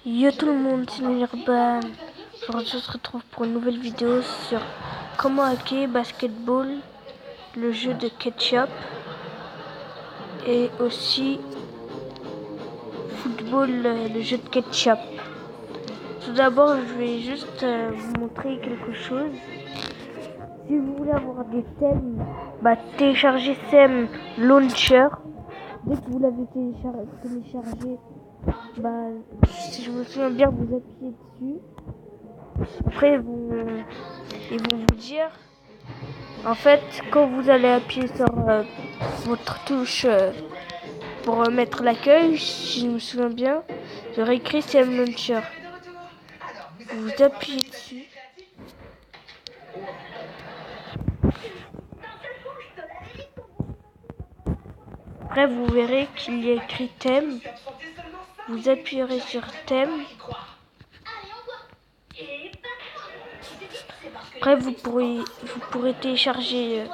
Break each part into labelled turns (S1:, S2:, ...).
S1: Yo tout le monde, c'est Nurban. Aujourd'hui on se retrouve pour une nouvelle vidéo sur comment hacker Basketball, le jeu de Ketchup, et aussi Football, le jeu de Ketchup. Tout d'abord, je vais juste vous montrer quelque chose. Si vous voulez avoir des thèmes, téléchargez Theme Launcher. Dès que vous l'avez téléchargé, si je me souviens bien, vous appuyez dessus. Après, ils vont vous dire, en fait, quand vous allez appuyer sur votre touche pour mettre l'accueil, si je me souviens bien, j'aurais écrit CM Launcher. Vous appuyez dessus. Après, vous verrez qu'il y a écrit thème. Vous appuierez sur thème. Après, vous pourrez télécharger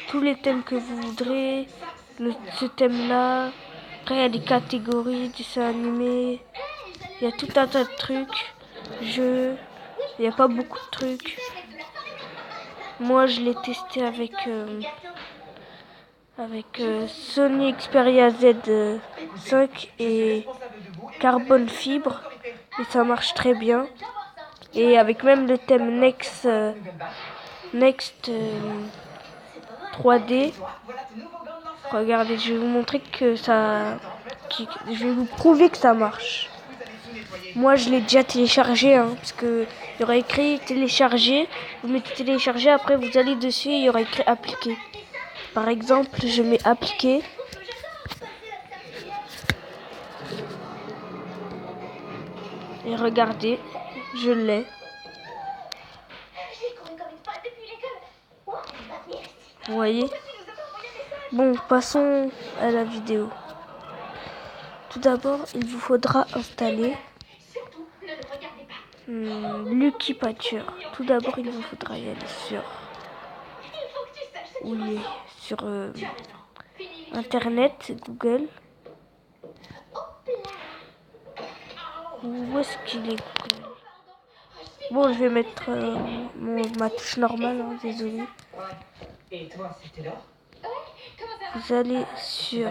S1: tous les thèmes que vous voudrez. Ce thème-là. Après, il y a des catégories, dessins animés. Il y a tout un tas de trucs. Jeux. Il n'y a pas beaucoup de trucs. Moi, je l'ai testé avec Sony Xperia Z5 et Carbon Fibre. Et ça marche très bien. Et avec même le thème Next 3D. Regardez, je vais vous montrer que je vais vous prouver que ça marche. Moi, je l'ai déjà téléchargé, parce que il y aurait écrit télécharger. Vous mettez télécharger, après vous allez dessus et il y aura écrit appliquer. Par exemple, je mets appliquer. Et regardez, je l'ai. Vous voyez? Bon, passons à la vidéo. Tout d'abord, il vous faudra installer Lucky Patcher. Tout d'abord, il vous faudra y aller sur Internet, Google. Où est-ce qu'il est Google? Bon, je vais mettre ma touche normale, désolé. Vous allez sur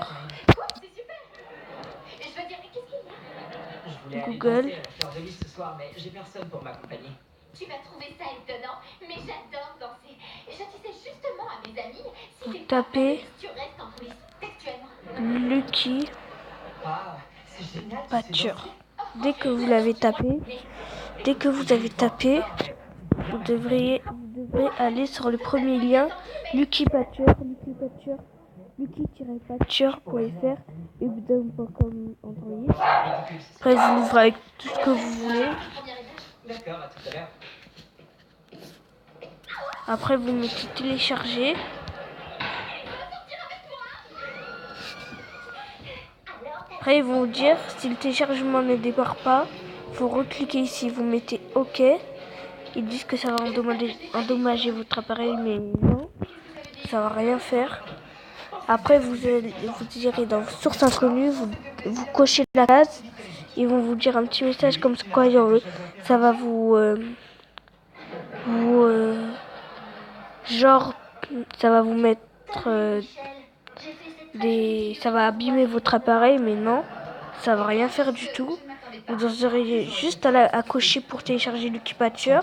S1: Google. Tu vas trouver ça étonnant, mais j'adore danser. Je disais justement à mes amis, vous tapez Lucky Patcher. Dès que vous l'avez tapé, vous devrez aller sur le premier lien, Lucky Patcher, lucky-patcher.fr, ubdom.com Android. Après, vous l'ouvrez avec tout ce que vous voulez. Après, vous mettez télécharger. Après, ils vont vous dire si le téléchargement ne démarre pas, il faut recliquer ici. Vous mettez OK. Ils disent que ça va endommager votre appareil, mais non, ça va rien faire. Après, vous irez dans source inconnue, vous cochez la case. Ils vont vous dire un petit message comme quoi ça va ça va vous mettre ça va abîmer votre appareil, mais non, ça va rien faire du tout. Vous aurez juste à cocher pour télécharger Lucky Patcher.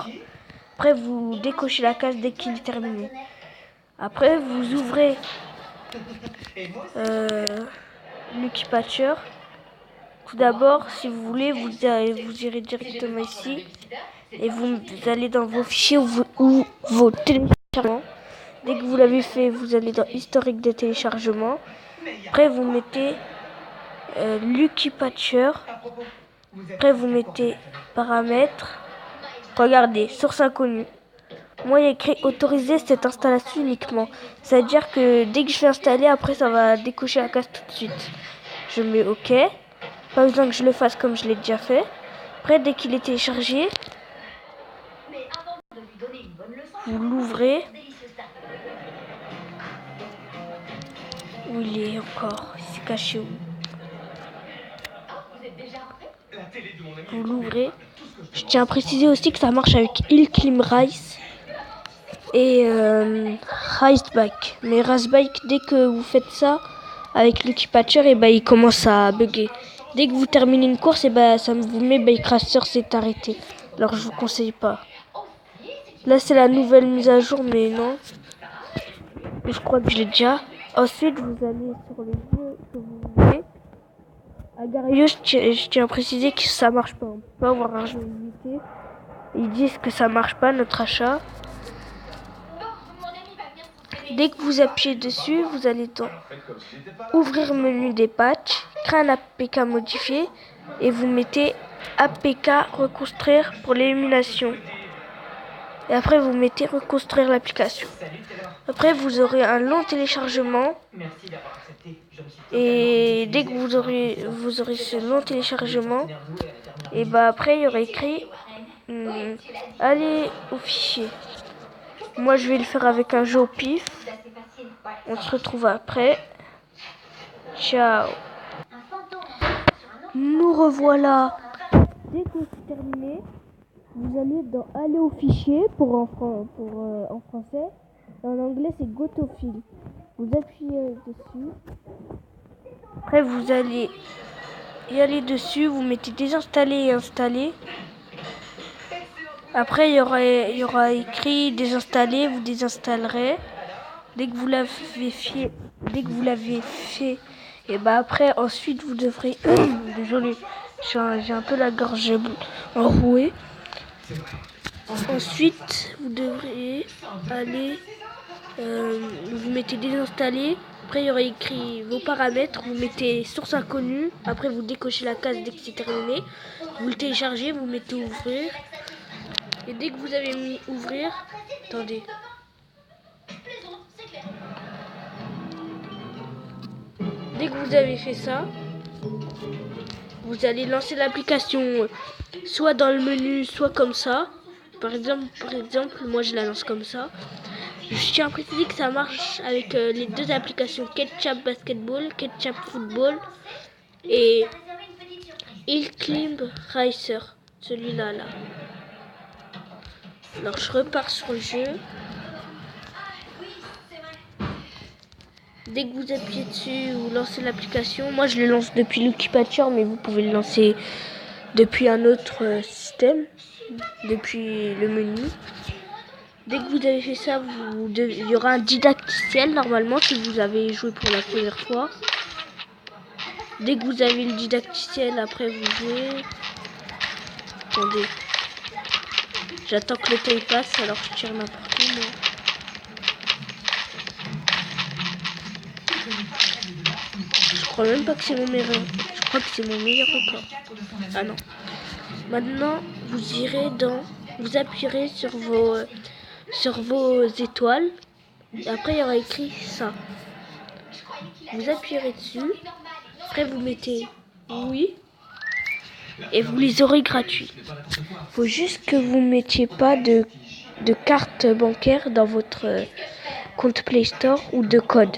S1: Après, vous décochez la case dès qu'il est terminé. Après, vous ouvrez Lucky Patcher. Tout d'abord, si vous voulez, vous irez directement ici et vous allez dans vos fichiers ou vos téléchargements. Dès que vous l'avez fait, vous allez dans historique des téléchargements. Après, vous mettez Lucky Patcher. Après, vous mettez paramètres. Regardez, source inconnue. Moi, il y a écrit autoriser cette installation uniquement. C'est-à-dire que dès que je vais installer, après, ça va décocher la case tout de suite. Je mets OK. Pas besoin que je le fasse comme je l'ai déjà fait. Après, dès qu'il est téléchargé, vous l'ouvrez. Où il est encore? Il s'est caché où? Vous l'ouvrez. Je tiens à préciser aussi que ça marche avec Ilclim Rice et Ricebike. Mais Ricebike, dès que vous faites ça avec Lucky Patcher, et il commence à bugger. Dès que vous terminez une course, ça vous met Bike Racer s'est arrêté. Alors je vous conseille pas. Là c'est la nouvelle mise à jour, mais non. Mais je crois que je l'ai déjà. Ensuite vous allez sur le jeu que vous voulez. À Gario, je tiens à préciser que ça marche pas. On peut pas avoir un jeu limité. Ils disent que ça marche pas notre achat. Dès que vous appuyez dessus, vous allez dans ouvrir menu des patchs, créer un APK modifié et vous mettez APK reconstruire pour l'élimination. Et après vous mettez reconstruire l'application. Après vous aurez un long téléchargement. Et dès que vous aurez ce long téléchargement, et après il y aura écrit allez au fichier. Moi je vais le faire avec un jeu au pif. On se retrouve après. Ciao. Nous revoilà. Dès que c'est terminé, vous allez dans aller au fichier en français. Et en anglais c'est go to file. Vous appuyez dessus. Après vous allez y aller dessus, vous mettez désinstaller et installer. Après il y aura écrit désinstaller, vous désinstallerez. Dès que vous l'avez fait, et après ensuite vous devrez désolé, j'ai un peu la gorge enrouée. Ensuite vous devrez aller vous mettez désinstaller. Après il y aura écrit vos paramètres, vous mettez source inconnue. Après vous décochez la case dès que c'est terminé. Vous le téléchargez, vous mettez ouvrir. Et dès que vous avez mis ouvrir, attendez. Dès que vous avez fait ça, vous allez lancer l'application soit dans le menu, soit comme ça. Par exemple, moi je la lance comme ça. Je tiens à préciser que ça marche avec les deux applications Ketchup Basketball, Ketchup Football et Ilclimb Racer, celui-là là. Alors je repars sur le jeu. Dès que vous appuyez dessus, vous lancez l'application. Moi je le lance depuis Lucky Patcher, mais vous pouvez le lancer depuis un autre système, depuis le menu. Dès que vous avez fait ça, il y aura un didacticiel normalement si vous avez joué pour la première fois. Dès que vous avez le didacticiel, après vous jouez. Attendez. J'attends que le temps passe, alors je tire n'importe où. Moi. Je crois même pas que c'est mon meilleur. Je crois que c'est mon meilleur record. Ah non. Maintenant, vous irez vous appuierez sur vos étoiles. Et après, il y aura écrit ça. Vous appuierez dessus. Après, vous mettez oui. Et vous les aurez gratuits. Faut juste que vous mettiez pas de carte bancaire dans votre compte Play Store ou de code.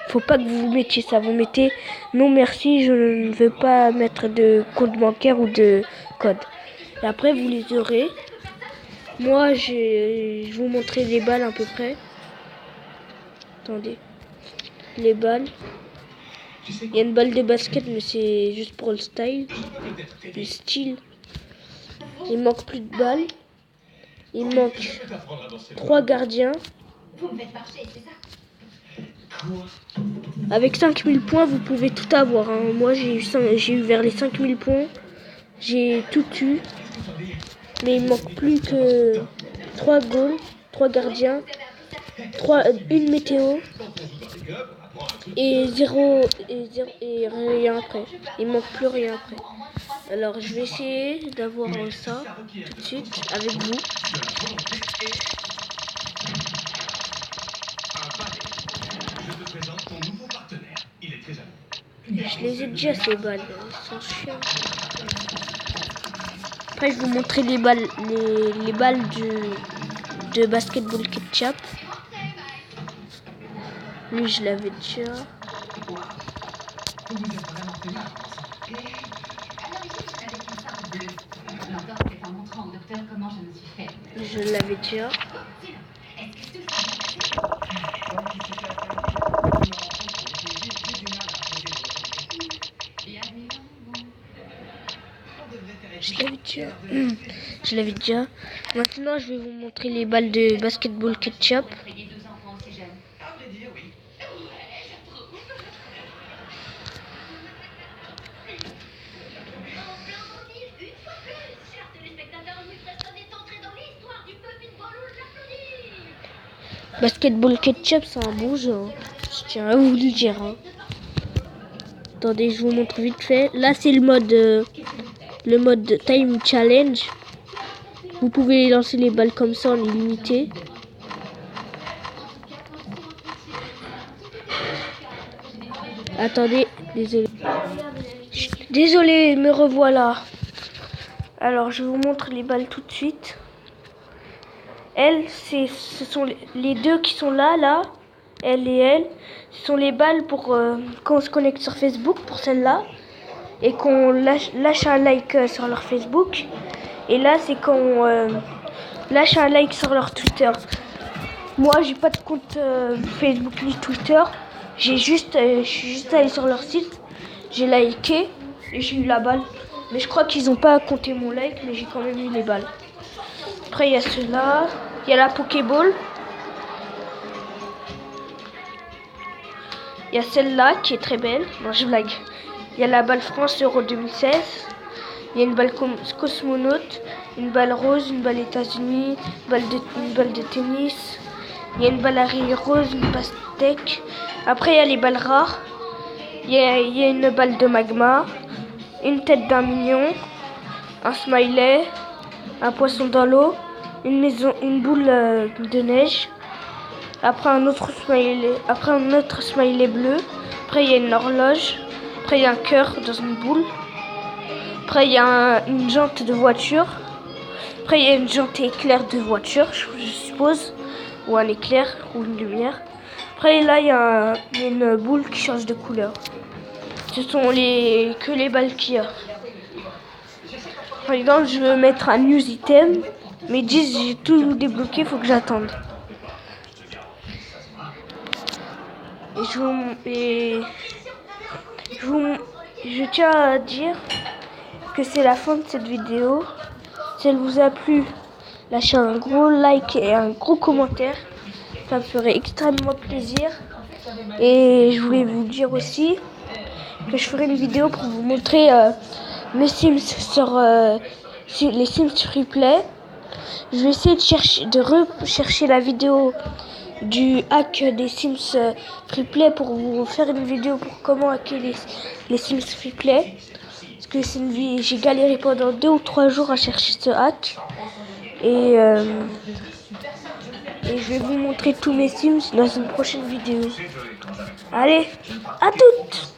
S1: Faut pas que vous mettiez ça. Vous mettez non merci, je ne veux pas mettre de compte bancaire ou de code. Et après, vous les aurez. Moi, je vais vous montrer les balles à peu près. Attendez. Les balles. Il y a une balle de basket, mais c'est juste pour le style. Le style. Il manque plus de balles. Il manque 3 gardiens. Avec 5000 points, vous pouvez tout avoir. Hein. Moi, j'ai eu vers les 5000 points. J'ai tout eu. Mais il manque plus que 3 goals, 3 gardiens, une météo et rien après. Il manque plus rien après. Alors je vais essayer d'avoir ça tout de suite avec vous. Je les ai déjà ces balles, ils sont chiants. Après je vais vous montrer les balles de basketball ketchup. Lui je l'avais déjà. je l'avais déjà. Je l'avais déjà. Maintenant, je vais vous montrer les balles de basketball ketchup. Basketball ketchup, c'est un bon jeu. Hein. Je tiens à vous le dire. Hein. Attendez, je vous montre vite fait. Là, c'est le mode time challenge. Vous pouvez lancer les balles comme ça en illimité. Attendez, désolé. Désolé, me revoilà. Alors, je vous montre les balles tout de suite. Ce sont les deux qui sont là, elle et elle. Ce sont les balles pour quand on se connecte sur Facebook, pour celle-là. Et qu'on lâche un like sur leur Facebook. Et là, c'est quand on lâche un like sur leur Twitter. Moi, j'ai pas de compte Facebook ni Twitter. Je suis juste allé sur leur site. J'ai liké et j'ai eu la balle. Mais je crois qu'ils n'ont pas compté mon like, mais j'ai quand même eu les balles. Après, il y a ceux-là. Il y a la Pokéball. Il y a celle-là qui est très belle. Non, je blague. Il y a la balle France Euro 2016. Il y a une balle cosmonaute. Une balle rose, une balle États-Unis. Une balle de tennis. Il y a une balle Harry rose, une pastèque. Après, il y a les balles rares. Il y a une balle de magma. Une tête d'un mignon. Un smiley. Un poisson dans l'eau. Une boule de neige. Après un autre smiley bleu. Après il y a une horloge. Après il y a un cœur dans une boule. Après il y a une jante de voiture. Après il y a une jante éclair de voiture, je suppose. Ou un éclair ou une lumière. Après là il y a une boule qui change de couleur. Ce sont que les balles qu'il y a. Par exemple, je veux mettre un news item, mais 10, j'ai tout débloqué, il faut que j'attende. Je tiens à dire que c'est la fin de cette vidéo. Si elle vous a plu, lâchez un gros like et un gros commentaire. Ça me ferait extrêmement plaisir. Et je voulais vous dire aussi que je ferai une vidéo pour vous montrer mes Sims sur les Sims Replay. Je vais essayer de rechercher la vidéo du hack des Sims Replay pour vous faire une vidéo pour comment hacker les Sims Replay. Parce que j'ai galéré pendant 2 ou 3 jours à chercher ce hack. Et je vais vous montrer tous mes Sims dans une prochaine vidéo. Allez, à toutes!